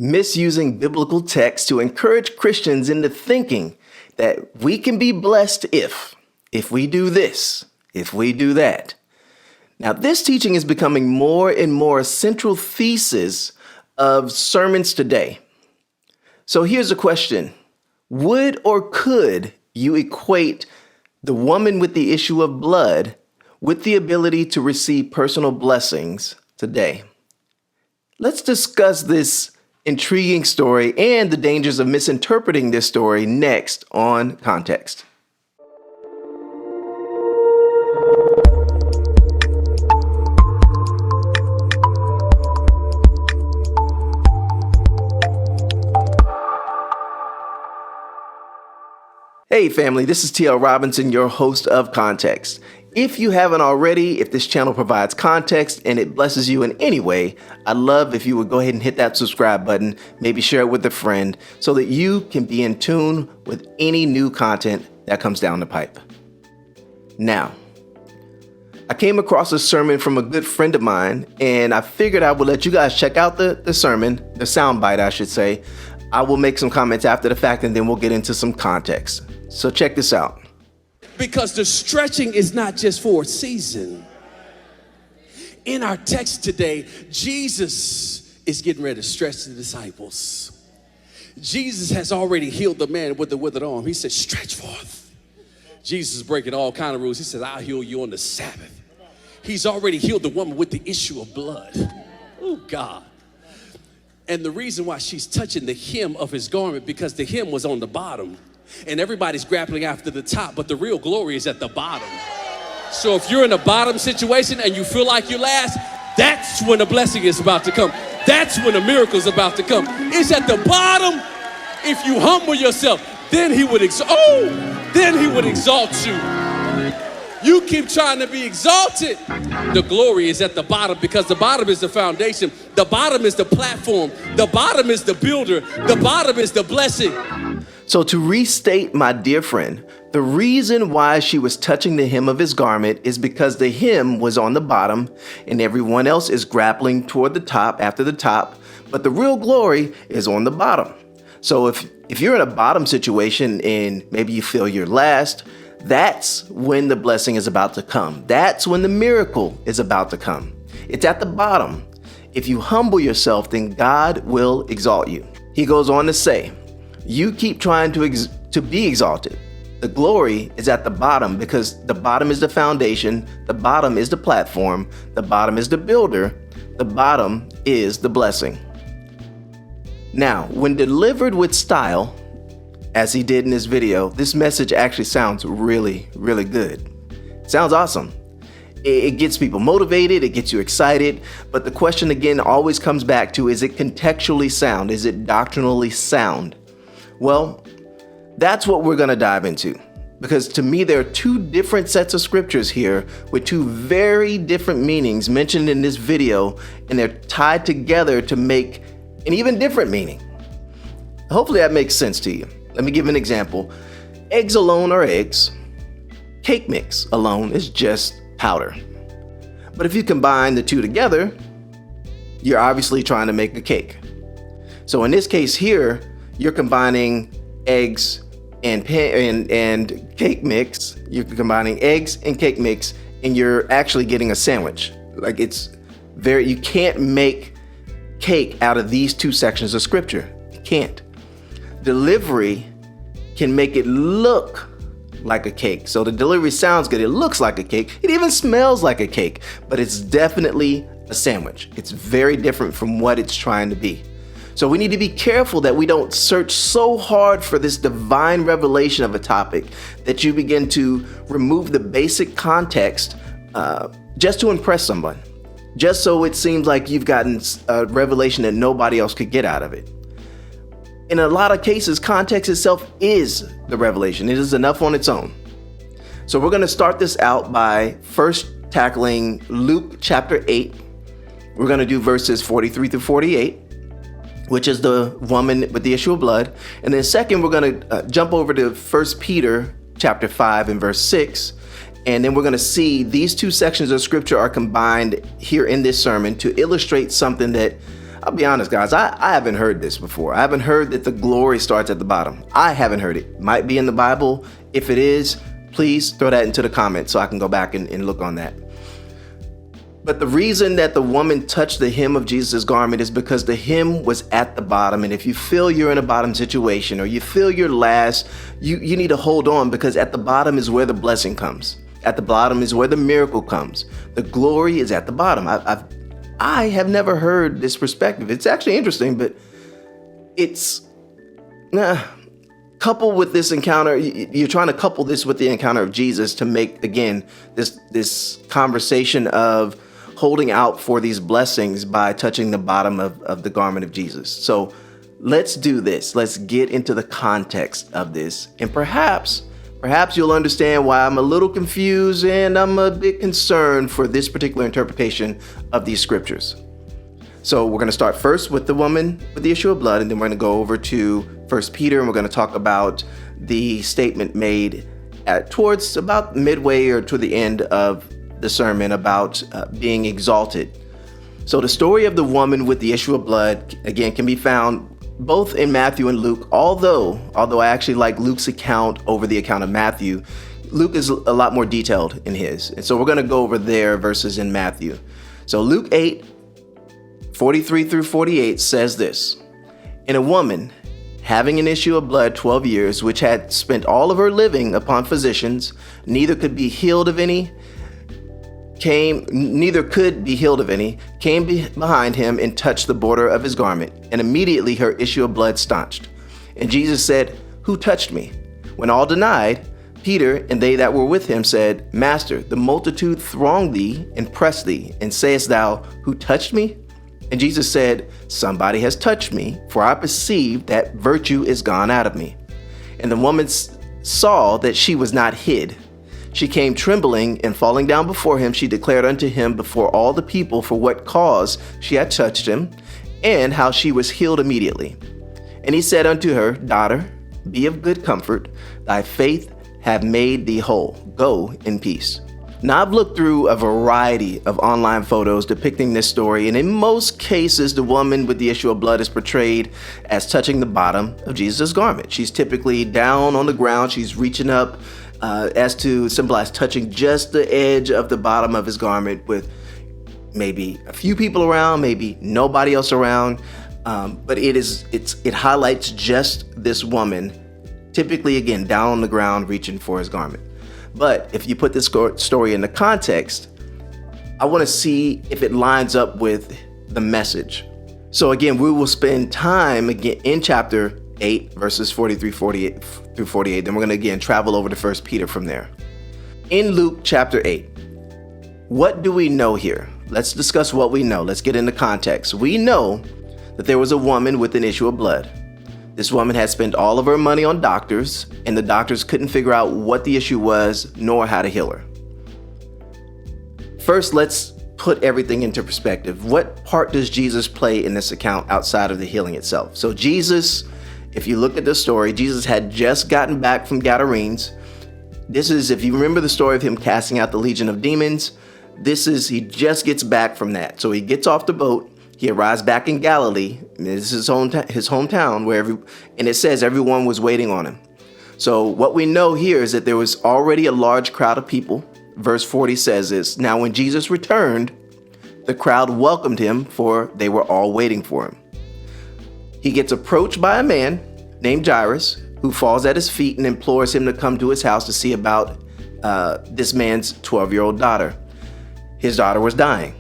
misusing biblical text to encourage Christians into thinking that we can be blessed if we do this, if we do that. Now, this teaching is becoming more and more a central thesis of sermons today. So here's a question. Would or could you equate the woman with the issue of blood with the ability to receive personal blessings today? Let's discuss this intriguing story and the dangers of misinterpreting this story next on Context. Hey family, this is TL Robinson, your host of Context. If you haven't already, if this channel provides context and it blesses you in any way, I'd love if you would go ahead and hit that subscribe button, maybe share it with a friend so that you can be in tune with any new content that comes down the pipe. Now, I came across a sermon from a good friend of mine and I figured I would let you guys check out the sermon, the soundbite I should say. I will make some comments after the fact and then we'll get into some context. So check this out. Because the stretching is not just for a season. In our text today, Jesus is getting ready to stretch the disciples. Jesus has already healed the man with the withered arm. He said, stretch forth. Jesus is breaking all kinds of rules. He says, I'll heal you on the Sabbath. He's already healed the woman with the issue of blood. Oh, God. And the reason why she's touching the hem of his garment, because the hem was on the bottom. And everybody's grappling after the top, but the real glory is at the bottom. So if you're in a bottom situation and you feel like you're last, that's when the blessing is about to come. That's when the miracle is about to come. It's at the bottom. If you humble yourself, then he would exalt you. You keep trying to be exalted. The glory is at the bottom because the bottom is the foundation. The bottom is the platform. The bottom is the builder. The bottom is the blessing. So to restate my dear friend, the reason why she was touching the hem of his garment is because the hem was on the bottom and everyone else is grappling toward the top after the top, but the real glory is on the bottom. So if you're in a bottom situation and maybe you feel you're last, that's when the blessing is about to come. That's when the miracle is about to come. It's at the bottom. If you humble yourself, then God will exalt you. He goes on to say, you keep trying to be exalted. The glory is at the bottom because the bottom is the foundation, the bottom is the platform, the bottom is the builder, the bottom is the blessing. Now, when delivered with style, as he did in this video, this message actually sounds really, really good. It sounds awesome. It gets people motivated, it gets you excited, but the question again always comes back to, is it contextually sound? Is it doctrinally sound? Well, that's what we're going to dive into, because to me, there are two different sets of scriptures here with two very different meanings mentioned in this video, and they're tied together to make an even different meaning. Hopefully that makes sense to you. Let me give an example. Eggs alone are eggs. Cake mix alone is just powder. But if you combine the two together, you're obviously trying to make a cake. So in this case here, you're combining eggs and cake mix. You're combining eggs and cake mix, and you're actually getting a sandwich. Like you can't make cake out of these two sections of scripture. You can't. Delivery can make it look like a cake. So the delivery sounds good. It looks like a cake. It even smells like a cake, but it's definitely a sandwich. It's very different from what it's trying to be. So we need to be careful that we don't search so hard for this divine revelation of a topic that you begin to remove the basic context just to impress someone, just so it seems like you've gotten a revelation that nobody else could get out of it. In a lot of cases, context itself is the revelation. It is enough on its own. So we're going to start this out by first tackling Luke chapter 8. We're going to do verses 43 through 48. Which is the woman with the issue of blood. And then second, we're going to jump over to 1 Peter chapter 5 and verse 6. And then we're going to see these two sections of scripture are combined here in this sermon to illustrate something that I'll be honest, guys, I haven't heard this before. I haven't heard that the glory starts at the bottom. I haven't heard it. Might be in the Bible. If it is, please throw that into the comments so I can go back and look on that. But the reason that the woman touched the hem of Jesus' garment is because the hem was at the bottom. And if you feel you're in a bottom situation or you feel you're last, you need to hold on, because at the bottom is where the blessing comes. At the bottom is where the miracle comes. The glory is at the bottom. I have never heard this perspective. It's actually interesting, but it's coupled with this encounter. You're trying to couple this with the encounter of Jesus to make, again, this conversation of holding out for these blessings by touching the bottom of the garment of Jesus. So let's do this. Let's get into the context of this. And perhaps you'll understand why I'm a little confused and I'm a bit concerned for this particular interpretation of these scriptures. So we're going to start first with the woman with the issue of blood, and then we're going to go over to 1 Peter, and we're going to talk about the statement made towards about midway or to the end of the sermon about being exalted. So the story of the woman with the issue of blood, again, can be found both in Matthew and Luke, although I actually like Luke's account over the account of Matthew. Luke is a lot more detailed in his. And so we're going to go over there verses in Matthew. So Luke 8:43 through 48 says this: "And a woman having an issue of blood 12 years, which had spent all of her living upon physicians, neither could be healed of any, came behind him and touched the border of his garment, and immediately her issue of blood staunched. And Jesus said, 'Who touched me?' When all denied, Peter and they that were with him said, 'Master, the multitude throng thee and press thee, and sayest thou, Who touched me?' And Jesus said, 'Somebody has touched me, for I perceive that virtue is gone out of me.' And the woman saw that she was not hid. She came trembling, and falling down before him, she declared unto him before all the people for what cause she had touched him, and how she was healed immediately. And he said unto her, 'Daughter, be of good comfort, thy faith have made thee whole. Go in peace.'" Now, I've looked through a variety of online photos depicting this story, and in most cases, the woman with the issue of blood is portrayed as touching the bottom of Jesus' garment. She's typically down on the ground. She's reaching up as to symbolize touching just the edge of the bottom of his garment, with maybe a few people around, maybe nobody else around. But it highlights just this woman, typically, again, down on the ground, reaching for his garment. But if you put this story into context, I want to see if it lines up with the message. So again, we will spend time again in chapter 8, verses 43 through 48. Then we're going to again travel over to 1 Peter from there. In Luke chapter 8, what do we know here? Let's discuss what we know. Let's get into context. We know that there was a woman with an issue of blood. This woman had spent all of her money on doctors, and the doctors couldn't figure out what the issue was nor how to heal her. First, let's put everything into perspective. What part does Jesus play in this account outside of the healing itself? So Jesus, if you look at the story, Jesus had just gotten back from Gadarenes. This is, if you remember the story of him casting out the legion of demons, he just gets back from that. So he gets off the boat. He arrives back in Galilee. This is his hometown, and it says everyone was waiting on him. So what we know here is that there was already a large crowd of people. Verse 40 says this: "Now when Jesus returned, the crowd welcomed him, for they were all waiting for him. He gets approached by a man named Jairus, who falls at his feet and implores him to come to his house to see about this man's 12-year-old daughter. His daughter was dying.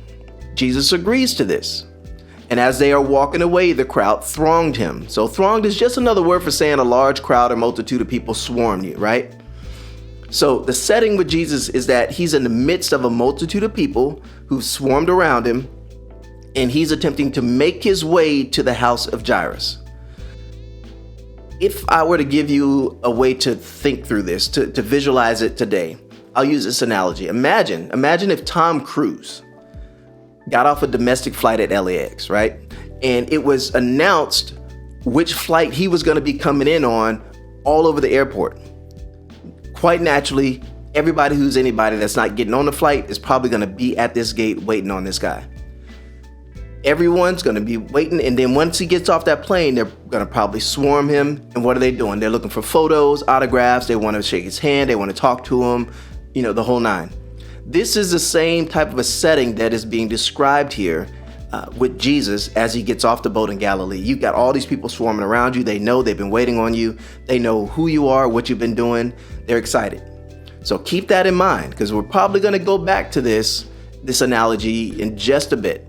Jesus agrees to this. And as they are walking away, the crowd thronged him." So thronged is just another word for saying a large crowd or multitude of people swarmed you, right? So the setting with Jesus is that he's in the midst of a multitude of people who've swarmed around him, and he's attempting to make his way to the house of Jairus. If I were to give you a way to think through this, to visualize it today, I'll use this analogy. Imagine if Tom Cruise got off a domestic flight at LAX, right? And it was announced which flight he was going to be coming in on all over the airport. Quite naturally, anybody that's not getting on the flight is probably going to be at this gate waiting on this guy. Everyone's going to be waiting. And then once he gets off that plane, they're going to probably swarm him. And what are they doing? They're looking for photos, autographs. They want to shake his hand. They want to talk to him, the whole nine. This is the same type of a setting that is being described here with Jesus as he gets off the boat in Galilee. You've got all these people swarming around you. They know they've been waiting on you. They know who you are, what you've been doing. They're excited. So keep that in mind, because we're probably going to go back to this analogy in just a bit.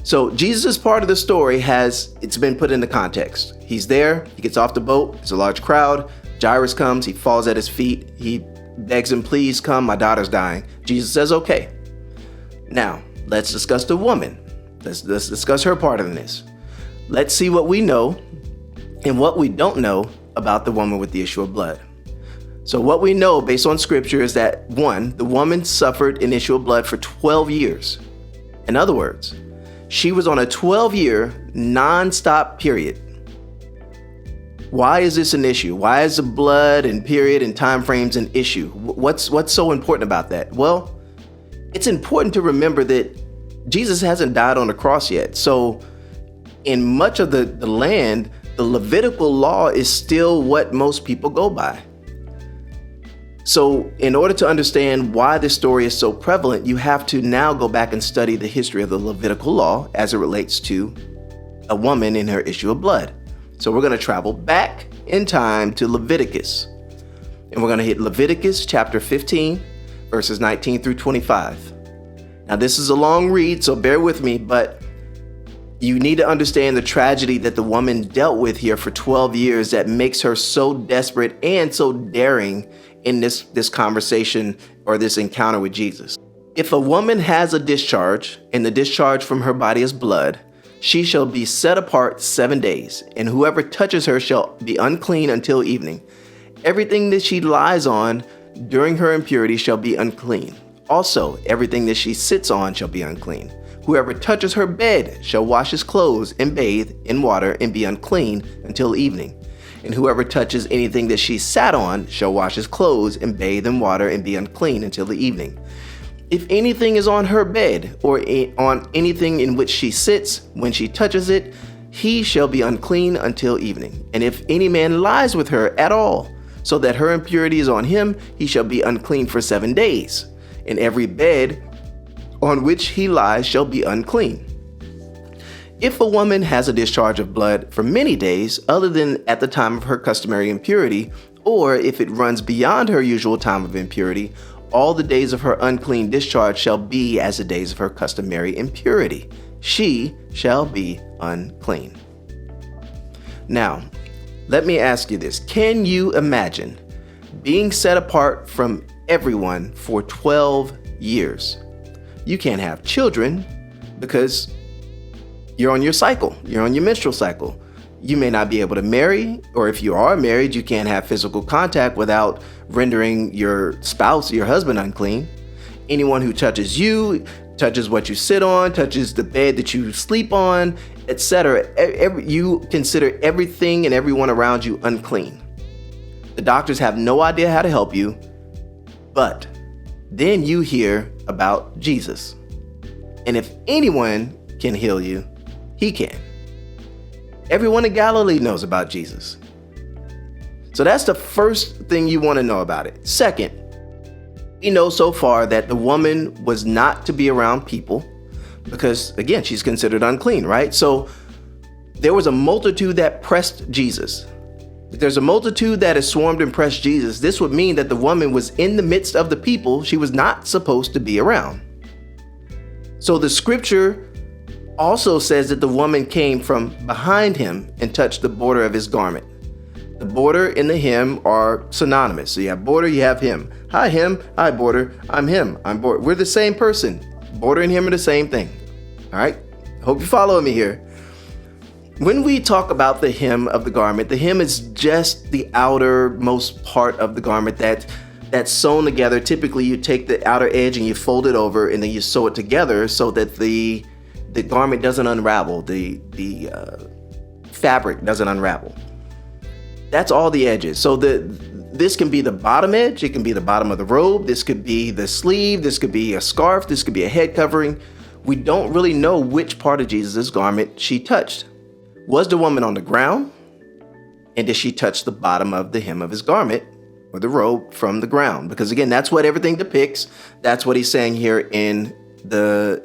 So Jesus' part of the story it's been put into context. He's there, he gets off the boat, there's a large crowd. Jairus comes, he falls at his feet, he begs him, please come, my daughter's dying. Jesus says, okay. Now, let's discuss the woman. Let's discuss her part in this. Let's see what we know and what we don't know about the woman with the issue of blood. So what we know based on scripture is that, one, the woman suffered an issue of blood for 12 years. In other words, she was on a 12-year non-stop period. Why is this an issue? Why is the blood and period and time frames an issue? What's so important about that? Well, it's important to remember that Jesus hasn't died on the cross yet. So in much of the land, the Levitical law is still what most people go by. So in order to understand why this story is so prevalent, you have to now go back and study the history of the Levitical law as it relates to a woman in her issue of blood. So we're going to travel back in time to Leviticus. And we're going to hit Leviticus chapter 15, verses 19 through 25. Now this is a long read, so bear with me, but you need to understand the tragedy that the woman dealt with here for 12 years that makes her so desperate and so daring in this conversation or this encounter with Jesus. If a woman has a discharge, and the discharge from her body is blood, she shall be set apart 7 days, and whoever touches her shall be unclean until evening. Everything that she lies on during her impurity shall be unclean. Also, everything that she sits on shall be unclean. Whoever touches her bed shall wash his clothes and bathe in water and be unclean until evening. And whoever touches anything that she sat on shall wash his clothes and bathe in water and be unclean until the evening. If anything is on her bed or on anything in which she sits, when she touches it, he shall be unclean until evening. And if any man lies with her at all, so that her impurity is on him, he shall be unclean for 7 days. And every bed on which he lies shall be unclean. If a woman has a discharge of blood for many days, other than at the time of her customary impurity, or if it runs beyond her usual time of impurity, all the days of her unclean discharge shall be as the days of her customary impurity. She shall be unclean. Now, let me ask you this. Can you imagine being set apart from everyone for 12 years? You can't have children because you're on your cycle. You're on your menstrual cycle. You may not be able to marry, or if you are married, you can't have physical contact without rendering your spouse, your husband, unclean. Anyone who touches you, touches what you sit on, touches the bed that you sleep on, etc. You consider everything and everyone around you unclean. The doctors have no idea how to help you, but then you hear about Jesus. And if anyone can heal you, he can. Everyone in Galilee knows about Jesus. So that's the first thing you want to know about it. Second, we know so far that the woman was not to be around people because, again, she's considered unclean, right? So there was a multitude that pressed Jesus. If there's a multitude that has swarmed and pressed Jesus, this would mean that the woman was in the midst of the people she was not supposed to be around. So the scripture also says that the woman came from behind him and touched the border of his garment. The border and the him are synonymous. So you have border, you have him. Hi, him. Hi, border. I'm him. I'm border. We're the same person. Border and him are the same thing. All right. Hope you're following me here. When we talk about the hem of the garment, the hem is just the outermost part of the garment that's sewn together. Typically, you take the outer edge and you fold it over, and then you sew it together so that the garment doesn't unravel. The fabric doesn't unravel. That's all the edges. So this can be the bottom edge. It can be the bottom of the robe. This could be the sleeve. This could be a scarf. This could be a head covering. we don't really know which part of Jesus' garment she touched. Was the woman on the ground? And did she touch the bottom of the hem of his garment or the robe from the ground? Because again, that's what everything depicts. That's what he's saying here in the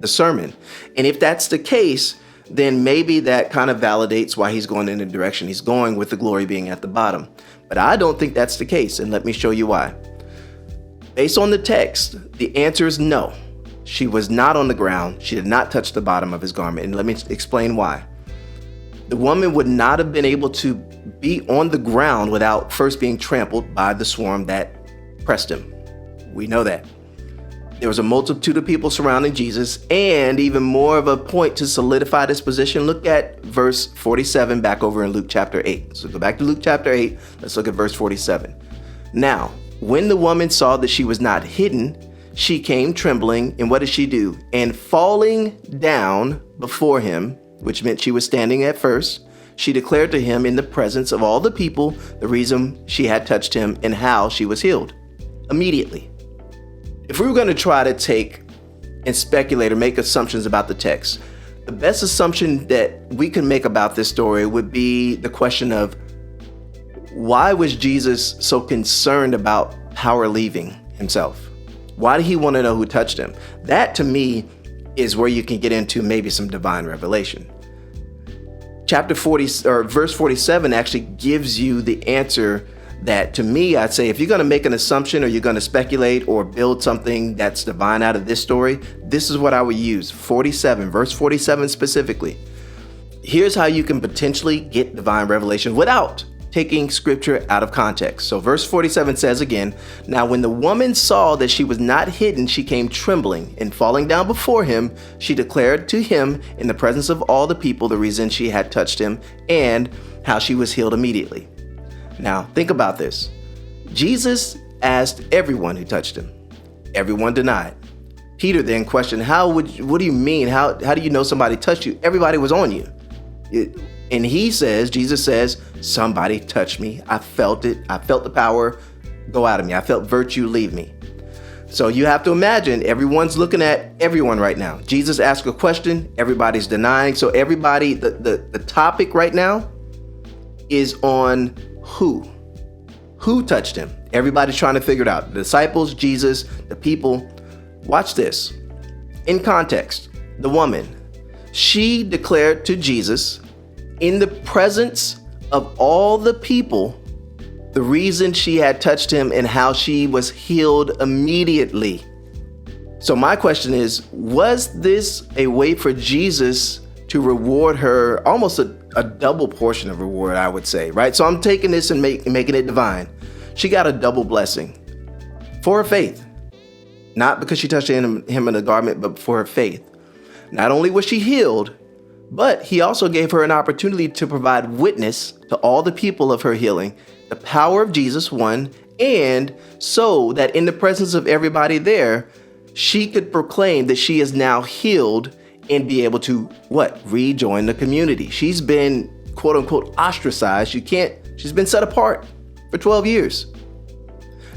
sermon. And if that's the case, then maybe that kind of validates why he's going in the direction he's going with the glory being at the bottom. But I don't think that's the case, and let me show you why. Based on the text, the answer is no. She was not on the ground. She did not touch the bottom of his garment, and let me explain why. The woman would not have been able to be on the ground without first being trampled by the swarm that pressed him. We know that. There was a multitude of people surrounding Jesus, and even more of a point to solidify this position, look at verse 47 back over in Luke chapter 8. So go back to Luke chapter 8. Let's look at verse 47. Now, when the woman saw that she was not hidden, she came trembling, and what did she do? And falling down before him, which meant she was standing at first, she declared to him in the presence of all the people the reason she had touched him and how she was healed. Immediately. If we were going to try to take and speculate or make assumptions about the text, the best assumption that we can make about this story would be the question of why was Jesus so concerned about power leaving himself? Why did he want to know who touched him? That to me is where you can get into maybe some divine revelation. Chapter 40 or verse 47 actually gives you the answer that, to me, I'd say if you're going to make an assumption or you're going to speculate or build something that's divine out of this story, this is what I would use. 47, verse 47 specifically. Here's how you can potentially get divine revelation without taking scripture out of context. So verse 47 says again, now when the woman saw that she was not hidden, she came trembling, and falling down before him, she declared to him in the presence of all the people the reason she had touched him and how she was healed immediately. Now, think about this. Jesus asked everyone who touched him. Everyone denied. Peter then questioned, what do you mean? How do you know somebody touched you? Everybody was on you. And Jesus says, somebody touched me. I felt it. I felt the power go out of me. I felt virtue leave me. So you have to imagine everyone's looking at everyone right now. Jesus asked a question. Everybody's denying. So everybody, the topic right now is on who touched him. Everybody's trying to figure it out. The disciples, Jesus, the people. Watch this. In context, the woman, she declared to Jesus in the presence of all the people the reason she had touched him and how she was healed immediately. So my question is, was this a way for Jesus to reward her, almost a double portion of reward, I would say, right? So I'm taking this and making it divine. She got a double blessing for her faith, not because she touched him in the garment, but for her faith. Not only was she healed, but he also gave her an opportunity to provide witness to all the people of her healing, the power of Jesus, one, and so that in the presence of everybody there, she could proclaim that she is now healed and be able to, rejoin the community. She's been, quote unquote, ostracized. She's been set apart for 12 years.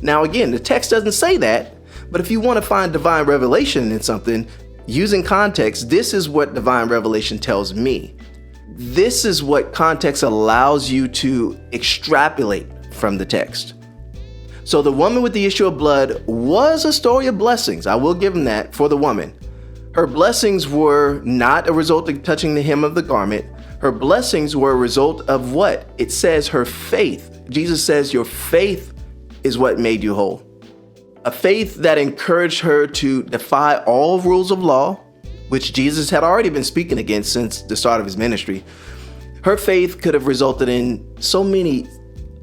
Now, again, the text doesn't say that, but if you want to find divine revelation in something, using context, this is what divine revelation tells me. This is what context allows you to extrapolate from the text. So the woman with the issue of blood was a story of blessings. I will give him that for the woman. Her blessings were not a result of touching the hem of the garment. Her blessings were a result of what? It says her faith. Jesus says your faith is what made you whole. A faith that encouraged her to defy all rules of law, which Jesus had already been speaking against since the start of his ministry. Her faith could have resulted in so many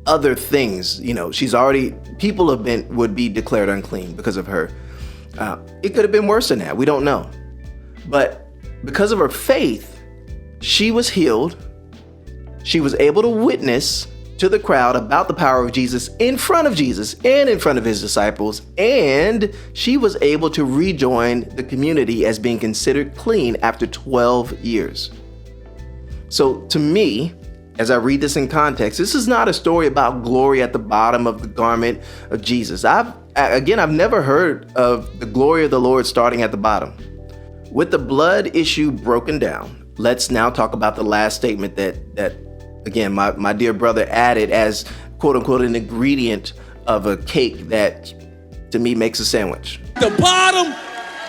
other things. People would be declared unclean because of her. It could have been worse than that. We don't know. But because of her faith, she was healed. She was able to witness to the crowd about the power of Jesus in front of Jesus and in front of his disciples. And she was able to rejoin the community as being considered clean after 12 years. So to me, as I read this in context, this is not a story about glory at the bottom of the garment of Jesus. I've never heard of the glory of the Lord starting at the bottom. With the blood issue broken down, let's now talk about the last statement that again, my dear brother added as quote unquote an ingredient of a cake that to me makes a sandwich. The bottom,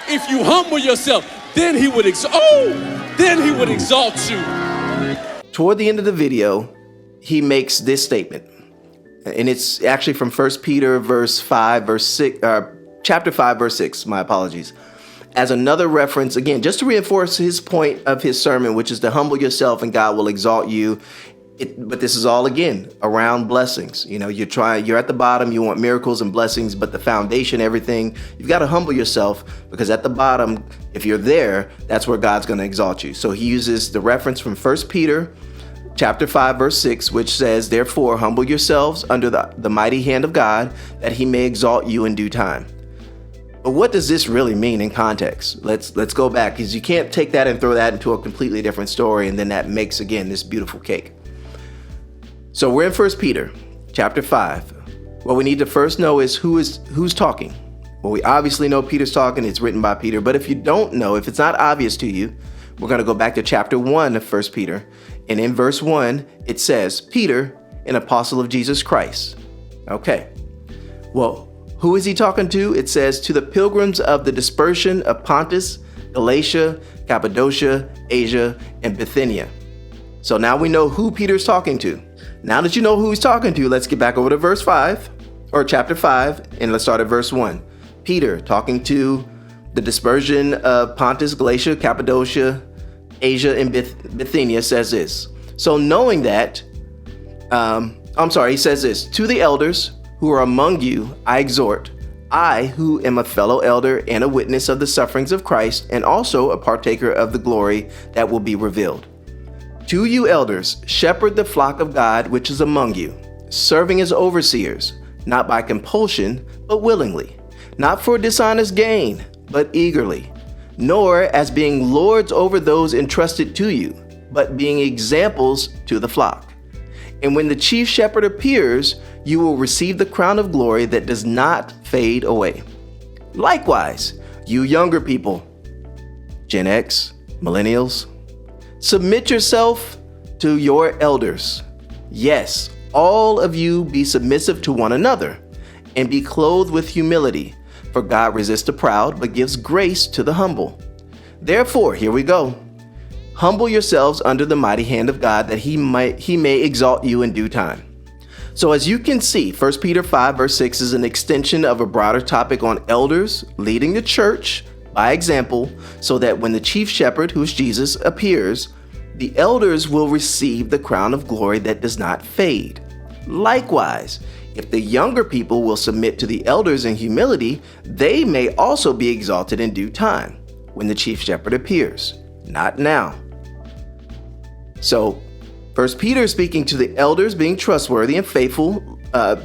if you humble yourself, then he would exalt you. Toward the end of the video, he makes this statement. And it's actually from 1 Peter chapter 5, verse 6, my apologies. As another reference, again, just to reinforce his point of his sermon, which is to humble yourself and God will exalt you. But this is all, again, around blessings. You know, you're at the bottom, you want miracles and blessings, but the foundation, everything, you've got to humble yourself, because at the bottom, if you're there, that's where God's going to exalt you. So he uses the reference from 1 Peter chapter 5, verse 6, which says, therefore, humble yourselves under the mighty hand of God, that he may exalt you in due time. But what does this really mean in context? Let's go back, because you can't take that and throw that into a completely different story, and then that makes, again, this beautiful cake. So we're in 1 Peter chapter 5. What we need to first know is who's talking. Well, we obviously know Peter's talking. It's written by Peter. But if you don't know, if it's not obvious to you, we're going to go back to chapter 1 of 1 Peter. And in verse 1, it says, Peter, an apostle of Jesus Christ. Okay. Well, who is he talking to? It says, to the pilgrims of the dispersion of Pontus, Galatia, Cappadocia, Asia, and Bithynia. So now we know who Peter's talking to. Now that you know who he's talking to, let's get back over to verse 5, or chapter 5, and let's start at verse 1. Peter talking to the dispersion of Pontus, Galatia, Cappadocia, Asia, and Bithynia says this. So knowing that, he says this, to the elders who are among you, I exhort, I who am a fellow elder and a witness of the sufferings of Christ, and also a partaker of the glory that will be revealed. To you elders, shepherd the flock of God which is among you, serving as overseers, not by compulsion, but willingly, not for dishonest gain, but eagerly, nor as being lords over those entrusted to you, but being examples to the flock. And when the chief shepherd appears, you will receive the crown of glory that does not fade away. Likewise, you younger people, Gen X, millennials, submit yourself to your elders. Yes, all of you be submissive to one another, and be clothed with humility, for God resists the proud, but gives grace to the humble. Therefore, here we go. Humble yourselves under the mighty hand of God, that he may exalt you in due time. So as you can see, 1 Peter 5 verse 6 is an extension of a broader topic on elders leading the church by example, so that when the chief shepherd, who is Jesus, appears, the elders will receive the crown of glory that does not fade. Likewise, if the younger people will submit to the elders in humility, they may also be exalted in due time, when the chief shepherd appears, not now. So, 1 Peter is speaking to the elders being trustworthy and faithful,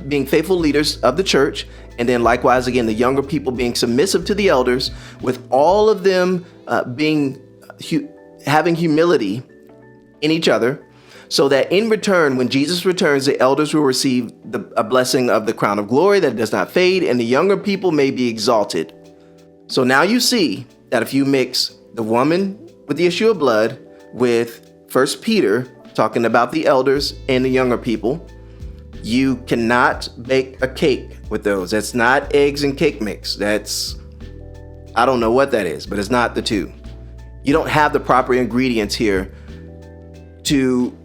being faithful leaders of the church, and then likewise, again, the younger people being submissive to the elders, with all of them having humility in each other, so that in return, when Jesus returns, the elders will receive a blessing of the crown of glory that does not fade, and the younger people may be exalted. So now you see that if you mix the woman with the issue of blood with 1 Peter talking about the elders and the younger people, you cannot bake a cake with those. That's not eggs and cake mix. I don't know what that is, but it's not the two. You don't have the proper ingredients here to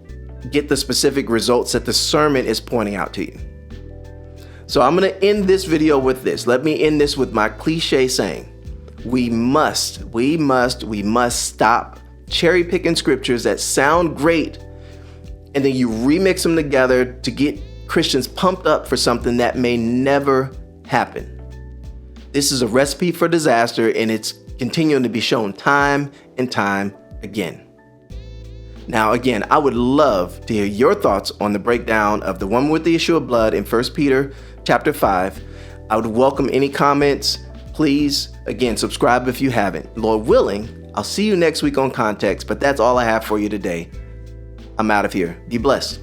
get the specific results that the sermon is pointing out to you. So I'm going to end this video with this. Let me end this with my cliche saying. We must stop cherry picking scriptures that sound great, and then you remix them together to get Christians pumped up for something that may never happen. This is a recipe for disaster, and it's continuing to be shown time and time again. Now, again, I would love to hear your thoughts on the breakdown of the woman with the issue of blood in 1 Peter chapter 5. I would welcome any comments. Please, again, subscribe if you haven't. Lord willing, I'll see you next week on Context, but that's all I have for you today. I'm out of here. Be blessed.